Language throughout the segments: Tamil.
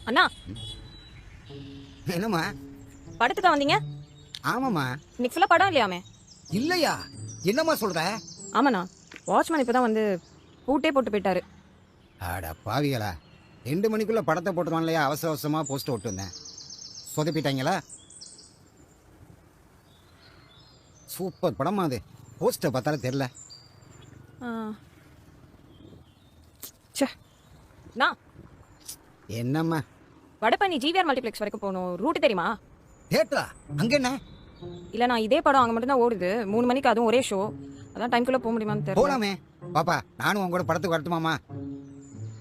அண்ணா என்னம்மா? படத்துக்கு வந்தீங்க? ஆமாம்மா. இன்னைக்கு ஃபுல்லா படம் இல்லையாமே? இல்லையா? என்னம்மா சொல்ற? ஆமாண்ணா, வாட்ச்மேன் இப்பதான் வந்து பூட்டே போட்டு போயிட்டாரு. அட பாவிகளா, 2 மணிக்குள்ள படத்தை போட்டுருவான் இல்லையா? அவசர அவசரமா போஸ்ட் ஓட்டு வந்தேன். சொதப்பிட்டாங்களா? சூப்பர் படமா அது. போஸ்டை பார்த்தாலும் தெரியல. என்னம்மா? வடபழனி ஜிவிஆர் மல்டிப்ளெக்ஸ் வரைக்கும் போகணும். ரூட் தெரியுமா? தேட்டரா? அங்க என்ன? இல்ல நான் இதே படம் அங்க மட்டும் தான் ஓடுது. 3 மணிக்கு, அதுவும் ஒரே ஷோ. அதான் டைம்குள்ள போக முடியுமான்னு தெரியல. போலாமே. பாப்பா, நானும் உங்க கூட படத்துக்கு வரட்டுமாமா?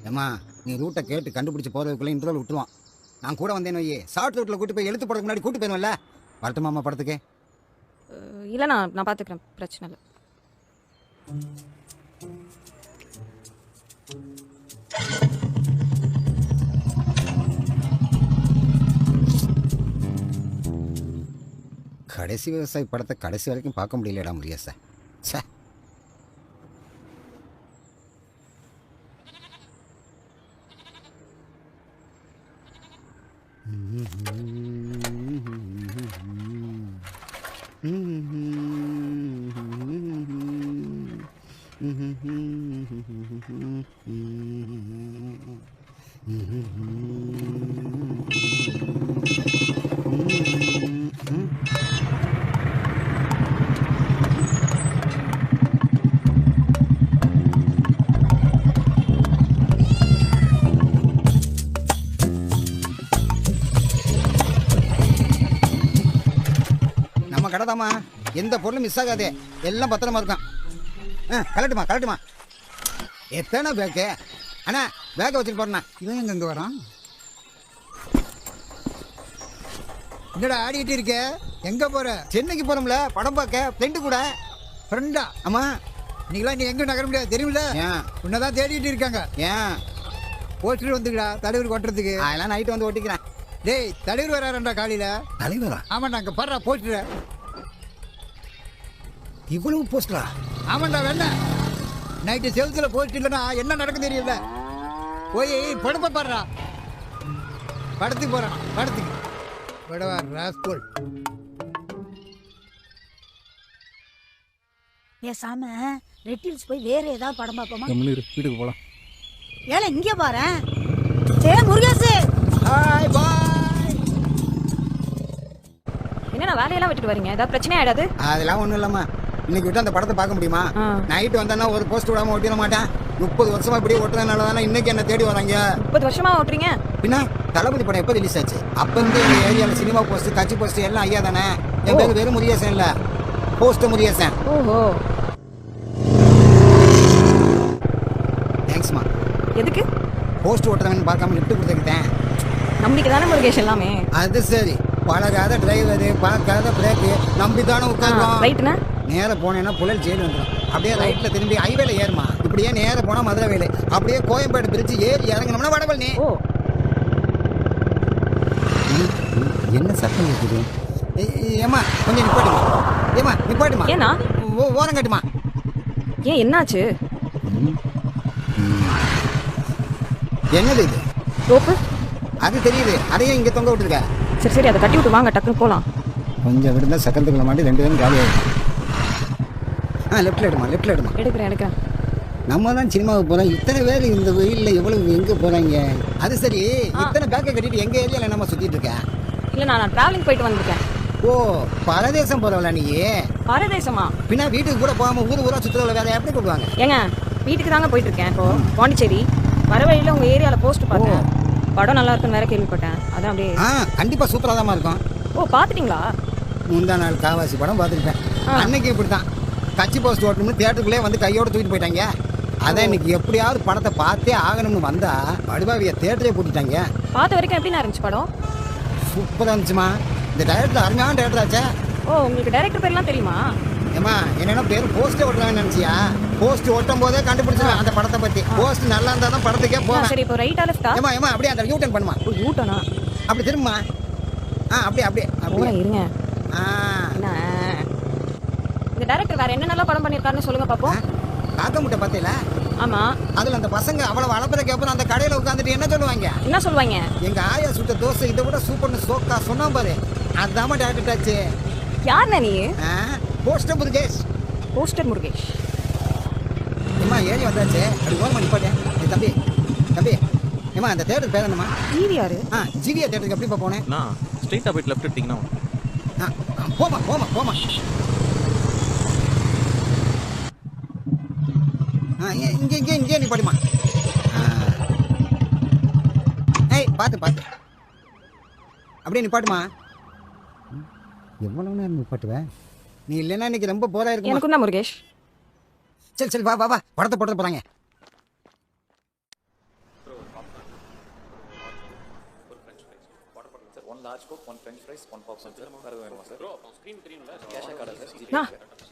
ஏம்மா, நீ ரூட்டை கேட்டு கண்டுபிடிச்சு போறதுக்குள்ள இன்டர்வல் விட்டுருவான். நான் கூட வந்தேன்னு வையே, ஷார்ட் ரூட்ல கூட்டு போய் எழுத்து போறதுக்கு முன்னாடி கூட்டு போயிருவேன்ல. வரட்டுமாமா படத்துக்கு? இல்லண்ணா, நான் பாத்துக்கிறேன், பிரச்சனை இல்லை. கடைசி விவசாயி படத்தை கடைசி வரைக்கும் பார்க்க முடியலடா முருகேசா. சே, நம்ம கடை தாமா. எந்த பொருளும் மிஸ் ஆகாதே, எல்லாம் பத்திரமா இருக்கும். கலட்டுமா கலட்டுமா. எத்தனை பேக்கு? அண்ணா, பேக்கை வச்சுட்டு போறேண்ணா. இவன் எங்க இங்கே வரான்? என்னடா ஆடிக்கிட்டு இருக்க? எங்க போற? சென்னைக்கு போறோம்ல, படம் பார்க்க. ஃப்ரெண்டு கூட. ஃப்ரெண்டா? ஆமா. நீங்களாம் நீ எங்க நகர முடியாது தெரியுமில்ல? ஏன்? உன்னதான் தேடிட்டு இருக்காங்க. ஏன்? போஸ்டர் வந்துக்கடா தலைவர் ஓட்டுறதுக்கு. அதெல்லாம் நைட்டு வந்து ஓட்டிக்கிறேன். டேய், தலைவர் வராரண்டா காலையில. தலைவரா? ஆமாண்டா, அங்க பாடுறா போஸ்டர். இவ்வளவு போஸ்டரா? ஆமாண்டா, வேணா நைட்டு செவத்துல போஸ்ட் இல்லைன்னா என்ன நடக்கும் தெரியல. போய் படப்ப பாடுறா. படத்துக்கு போறான். படத்துக்கு படவா ராஸ்கோல். பேசாம ரெட்டில்ஸ் போய் வேற ஏதாவது படம் பார்ப்போமா? வீட்டுக்கு போலாம். ஏல இங்க பாரு. சே முருகேசு, ஹாய் பாய். என்ன வேலையெல்லாம் விட்டுட்டு வரீங்க? ஏதாவது பிரச்சனை ஆயிடாது? அதெல்லாம் ஒண்ணும் இல்லம்மா. இன்னைக்கு விட்டு அந்த படத்தை பார்க்க முடியுமா? நைட்டு வந்தானா ஒரு போஸ்ட் விடாம ஓட்டிட மாட்டேன். 30 வருஷமா இப்படியே ஓட்டுறதுனால தானே இன்னைக்கு என்ன தேடி வராங்க. 30 வருஷமா ஓட்டுறீங்க? பின்ன தளபதி படம் எப்போ ரிலீஸ் ஆச்சு? அப்ப இருந்து எங்க ஏரியால சினிமா போஸ்ட், கட்சி போஸ்ட் எல்லாம் ஐயா தானே. என் பேரு வெறும் முருகேசன் இல்ல, போஸ்ட் முருகேசன். ஓஹோ, தேங்க்ஸ்மா. எதுக்கு? போஸ்ட் ஓட்டுறவன் பார்க்காம லிஃப்ட் கொடுத்துக்கிட்டேன். நம்பிக்கை தானே முருகேஷ் எல்லாமே. அது சரி, பழகாத டிரைவரு, பார்க்காத பிரேக்கு, நம்பி தானே உட்காந்துரும். ரைட்டுண்ணா. நேர போனேன்னா புழல் ஜெயில் வந்துடும். அப்படியே ரைட்ல திரும்பி ஹைவேல ஏறுமா. இப்படியே நேர போனா மதுரை வேலை. அப்படியே கோயம்பேடு பிரிட்ஜ் ஏறி இறங்கணும்னா வடபழனி. ஓ, என்ன சத்தம் இருக்குது? ஏமா கொஞ்சம் நிப்பாட்டுமா. ஏமா நிப்பாட்டுமா. ஏன்னா ஓரம் கட்டுமா. ஏன், என்னாச்சு? என்னது இது? ரோப்பு? அது தெரியுது, அதையும் இங்க தொங்க விட்டுருக்க. சரி சரி, அதை கட்டி விட்டு வாங்க, டக்குன்னு போலாம். கொஞ்சம் விடுந்தா சக்கரத்துக்குள்ள மாட்டி 2 பேரும் காலி ஆயிடும். லெஃப்ட்ல எடுமா, லெஃப்ட்ல எடுமா. எடுக்கிறேன். நம்ம தான் சினிமாவுக்கு போறோம். இத்தனை பேர் இந்த வெயில்ல எவ்வளவு எங்க போறாங்க? அது சரி, இத்தனை பேக்கை கட்டிட்டு எங்க ஏரியால நம்ம சுத்திட்டு இருக்க? இல்ல, நான் டிராவலிங் போயிட்டு வந்திருக்கேன். ஓ, பரதேசம் போறவளா நீ? பரதேசமா? பின்ன வீட்டுக்கு கூட போகாம ஊரா சுத்துறவள வேற எப்படி கூப்பிடுவாங்க? ஏங்க, வீட்டுக்கு தாங்க போயிட்டு இருக்கேன். இப்போ பாண்டிச்சேரி வர வழியில உங்க ஏரியால போஸ்ட் பார்த்தேன். படம் நல்லா இருக்குன்னு வேற கேள்விப்பட்டேன். அதான் அப்படியே. கண்டிப்பா சூப்பரா தான் இருக்கும். ஓ, பாத்துட்டீங்களா? முந்தா நாள் காவாசி படம் பார்த்துருப்பேன். அன்னைக்கு இப்படித்தான் கட்சி போஸ்ட் ஓட்டணும்னு தியேட்டருக்குள்ளே வந்து கையோட தூக்கிட்டு போயிட்டாங்க. அதான் இன்னைக்கு எப்படியாவது படத்தை பார்த்தே ஆகணும்னு வந்தா வடுபாவிய தியேட்டரே போட்டுட்டாங்க. பார்த்த வரைக்கும் எப்படின்னா இருந்துச்சு படம்? சூப்பராக இருந்துச்சுமா. இந்த டைரக்டர் அருமையான டைரக்டர் ஆச்சா. ஓ, உங்களுக்கு டைரக்டர் பேர்லாம் தெரியுமா? ஏமா, என்னன்னா பேர் போஸ்டே ஓட்டுறாங்கன்னு நினைச்சியா? போஸ்ட் ஓட்டும் போதே கண்டுபிடிச்சிருவேன் அந்த படத்தை பத்தி. போஸ்ட் நல்லா இருந்தா தான் படத்துக்கே போவேன். சரி, இப்போ ரைட்டா லெஃப்டா? ஏமா அப்படியே அந்த யூ டர்ன் பண்ணுமா. யூ டர்னா? அப்படி திரும்பமா. அப்படியே இருங்க. என்ன இந்த டைரக்டர் வேற என்ன நல்லா படம் பண்ணிருக்காருன்னு சொல்லுங்க பாப்போம். காக்க முட்டை பார்த்தீங்களா? ஆமா. அதுல அந்த பசங்க அவ்வளவு அளப்பறதுக்கு அப்புறம் அந்த கடையில உட்காந்துட்டு என்ன சொல்லுவாங்க? என்ன சொல்லுவாங்க? எங்க ஆயா சுட்ட தோசை இதை விட சூப்பர்னு சோக்கா சொன்னா பாரு. அதாம டேரக்ட் ஆச்சு. யாருண்ணா நீ? போஸ்டர் முருகேஷ். போஸ்டர் முருகேஷ். ஏமா ஏறி வந்தாச்சு. அது ஓரமா நிப்பாட்டேன். தம்பி தம்பி ஏமா அந்த தேட்டர் பேர் என்னமா? ஜிவிஆர். ஜிவிஆர் தேட்டருக்கு எப்படி போனேன்? நான் ஸ்ட்ரைட்டா போயிட்டு லெஃப்ட் எடுத்தீங்கன்னா போமா போமா போமா. இங்கே இங்கே இங்கே நிப்பாட்டுமா. ஏய் பார்த்து பார்த்து அப்படியே நிப்பாட்டுமா. எவ்வளவு நேரம் நிப்பாட்டுவேன்? நீ இல்லைன்னா இன்னைக்கு ரொம்ப போரா இருக்கு. எனக்கும் தான் முருகேஷ். சரி சரி வா வா வா படத்தை போட்டு போறாங்க.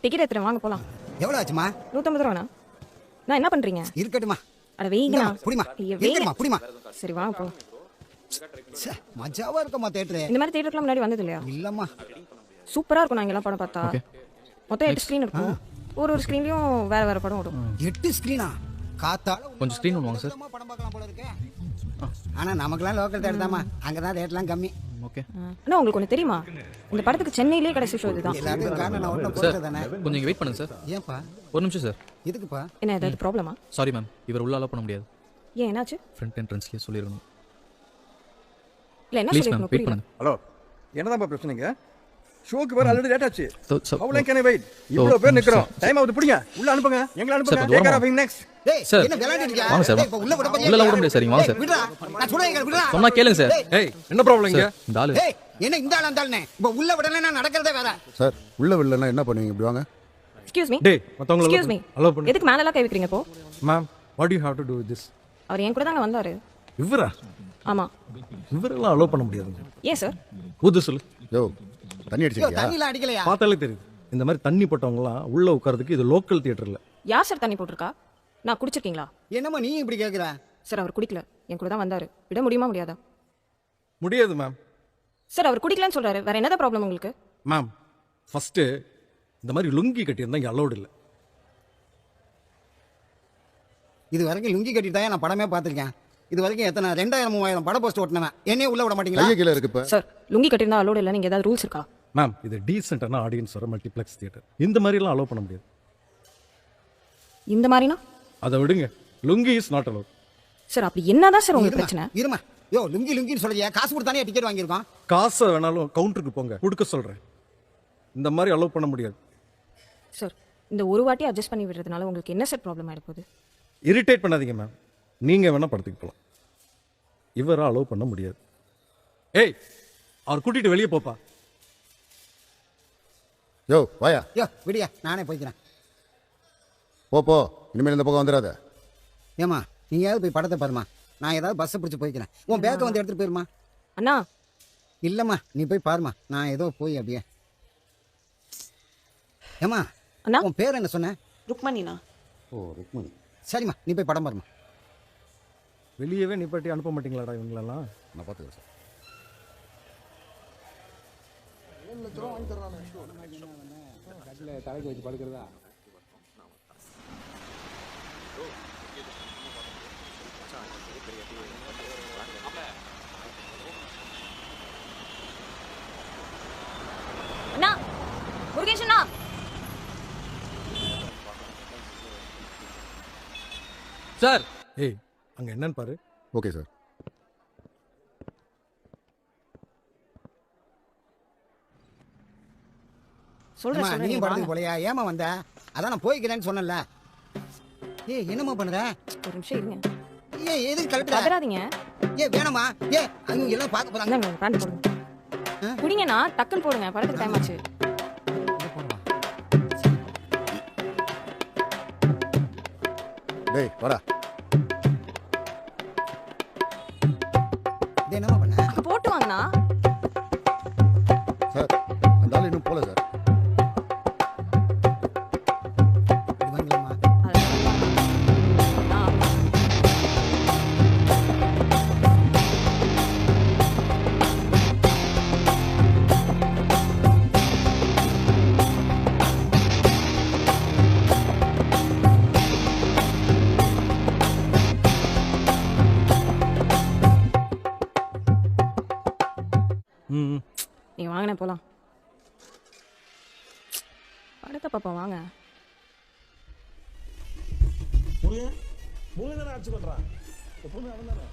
டிக்கெட் எடுத்துறேன் வாங்க போலாம். எவ்வளவு ஆச்சுமா? 150 ரூபாண்ணா. நான் என்ன பண்றீங்க? இருக்கட்டுமா. அட வெயிங்கண்ணா. புடிமா வெயிங்கண்ணா புடிமா. சரி வாங்க போலாம். மஜாவா இருக்கமா தேட்டரு. இந்த மாதிரி தேட்டருக்குலாம் முன்னாடி வந்தது இல்லையா? இல்லம்மா. சூப்பரா இருக்கும். நாங்க எல்லாம் படம் பார்த்தா மொத்தம் 8 ஸ்கிரீன் இருக்கும். ஒரு ஸ்கிரீன்லயும் வேற வேற படம் ஓடும். 8 ஸ்கிரீனா? காத்தால கொஞ்சம் ஸ்கிரீன் ஒன்று வாங்க சார். படம் பார்க்கலாம் போல இருக்கே. ஆனா நமக்குலாம் லோக்கல் தேட்டர் தாமா. அங்கதான் ரேட்லாம் கம்மி. ஓகே. அண்ணா உங்களுக்கு ஒன்று தெரியுமா? இந்த படத்துக்கு சென்னையிலேயே கடைசி ஷோ இதுதான். எல்லாத்துக்கும் காரணம் நான் ஒன்றும் சார் போட்டதானே. கொஞ்சம் இங்கே வெயிட் பண்ணுங்க சார். ஏன்பா? ஒரு நிமிஷம் சார். எதுக்குப்பா? என்ன ஏதாவது ப்ராப்ளமா? சாரி மேம், இவர் உள்ள அலோ பண்ண முடியாது. ஏன் என்னாச்சு? ஃப்ரண்ட் என்ட்ரன்ஸ்லேயே சொல்லிடணும். இல்லை என்ன ப்ளீஸ் மேம் சொல்லிருக்கணும் வெயிட் புரியல. பண்ணுங்க. ஹலோ என்னதான் பிரச்சனைங்க? ஷோக்கு வேற ஆல்ரெடி லேட் ஆச்சு. So, how long can I wait? இவ்வளவு பேர் நிக்கிறோம். டைம் ஆகுது புடிங்க. உள்ள அனுப்புங்க. எங்களை அனுப்புங்க. Sir, take care of him next. டேய் சார். என்ன விளையாடிட்டு இருக்கியா? வாங்க சார். டேய் இப்ப உள்ள விட போறியா? உள்ளலாம் விட முடியாது சார். வாங்க சார். விடுடா. நான் சொல்றேன் விடுடா. சொன்னா கேளுங்க சார். ஏய் என்ன ப்ராப்ளம் இங்க? சார், இந்த ஆளு டேய் என்ன இந்த ஆளா இருந்தானே? இப்ப உள்ள விடலன்னா நடக்கிறதே வேற. சார் உள்ள விடலன்னா என்ன பண்ணுவீங்க? இப்படி வாங்க. Excuse me. டேய் மத்தவங்கள எக்ஸ்கியூஸ் மீ. அலோ பண்ணு. எதுக்கு மேல எல்லாம் கை வைக்கிறீங்க இப்போ? Ma'am what you have to do this? அவர் என் கூட தாங்க வந்தாரு. இவரா? ஆமா. இவரெல்லாம் அலோ பண்ண முடியாதுங்க. ஏன் சார்? ஊது சொல்லு. யோ தண்ணி யோ அடிச்சிருக்கியா? தண்ணில அடிக்கலையா? பார்த்தாலே தெரியுது. இந்த மாதிரி தண்ணி போட்டவங்கலாம் உள்ள உட்கார்றதுக்கு இது லோக்கல் தியேட்டர்ல. யார் சார் தண்ணி போட்டிருக்கா? நான் குடிச்சிருக்கீங்களா? என்னம்மா நீ இப்படி கேக்குற? சார் அவர் குடிக்கல. என் கூட தான் வந்தாரு. விட முடியுமா முடியாதா? முடியாது மேம். சார் அவர் குடிக்கலன்னு சொல்றாரு. வேற என்னதான் ப்ராப்ளம் உங்களுக்கு? மேம் ஃபர்ஸ்ட் இந்த மாதிரி லுங்கி கட்டியிருந்தா இங்க அலௌட் இல்லை. இது வரைக்கும் லுங்கி கட்டிட்டு தான் நான் படமே பார்த்திருக்கேன். இது வரைக்கும் எத்தனை 2000 3000 பட போஸ்ட் ஓட்டுனவன். என்னைய உள்ள விட மாட்டீங்களா? கையை கீழே இருக்கு இப்ப. சார் லுங்கி கட்டியிருந்தா அலோடு இல்லை. நீங்க ஏதாவது ரூல்ஸ் இருக்கா? மேம் இது டீசென்டான ஆடியன்ஸ் வர மல்டிப்ளெக்ஸ் தியேட்டர். இந்த மாதிரிலாம் அலோவ் பண்ண முடியாது. இந்த மாதிரினா? அதை விடுங்க. Lungi is not allow. Sir அப்படி என்னதான் சார் உங்களுக்கு பிரச்சனை? இருமா. யோ லுங்கி லுங்கின்னு சொல்றியா? காசு கொடுத்தானே டிக்கெட் வாங்கியிருக்கோம். காசை வேணாலும் கவுண்டருக்கு போங்க கொடுக்க சொல்றேன். இந்த மாதிரி அலோவ் பண்ண முடியாது. சார் இந்த ஒரு வாட்டி அட்ஜஸ்ட் பண்ணி விடுறதுனால உங்களுக்கு என்ன சார் ப்ராப்ளம் ஆயிட போகுது? இரிட்டேட் பண்ணாதீங்க மேம். நீங்க வேணா படத்துக்கு போகலாம். இவரை அலோவ் பண்ண முடியாது. ஏய் அவர் கூட்டிட்டு வெளியே போப்பா. யோ வாயா. யோ விடியா நானே போய்க்கிறேன். போ போ. இனிமேல் இந்த பக்கம் வந்துடாத. ஏமா நீயாவது போய் படத்தை பாருமா. நான் ஏதாவது பஸ்ஸை பிடிச்சி போய்க்கிறேன். உன் பேக்கை வந்து எடுத்துட்டு போயிருமா? அண்ணா இல்லம்மா நீ போய் பாருமா. நான் ஏதோ போய் அப்படியே. ஏமா அண்ணா உன் பேர் என்ன சொன்ன? ருக்மணிண்ணா. ஓ ருக்மணி. சரிம்மா நீ போய் படம் பாருமா. வெளியவே நிப்பாட்டி அனுப்ப மாட்டீங்களாடா இவங்களெல்லாம்? நான் பார்த்துக்கிறேன் சார். தலைக்கு வச்சு படுக்கிறதா? அண்ணா முருகேஷ் அண்ணா. சார் ஏய் அங்க என்னன்னு பாரு. Okay sir. சொல்றேன் நீ சொல்றேன் படத்துக்கு வாங்க. போலையா? ஏமா வந்த? அதான் நான் போய்க்கிறேன்னு சொன்னேன்ல. ஏய் என்னம்மா பண்ணுற? ஒரு நிமிஷம் இருங்க. ஏய் எதுக்கு கலட்டுற? பதறாதீங்க. ஏய் வேணாமா? ஏய் அவங்க எல்லாம் பார்க்க போறாங்க. இந்தாங்க பேண்ட் போடுங்க. குடிங்கண்ணா டக்குன்னு போடுங்க. படத்துக்கு டைம் ஆச்சு. டேய் வாடா. இது என்னம்மா பண்ண? அங்க போட்டு வாங்கண்ணா. சார் அந்த ஆள் இன்னும் போல சார். இது வாங்கலாமா? அண்ணா, ம் நீங்கள் வாங்கினே போகலாம் படத்தை பார்ப்போம் வாங்க. முருகன் முருகன் தானே ஆட்சி பண்றான் எப்பவுமே அவன் தானே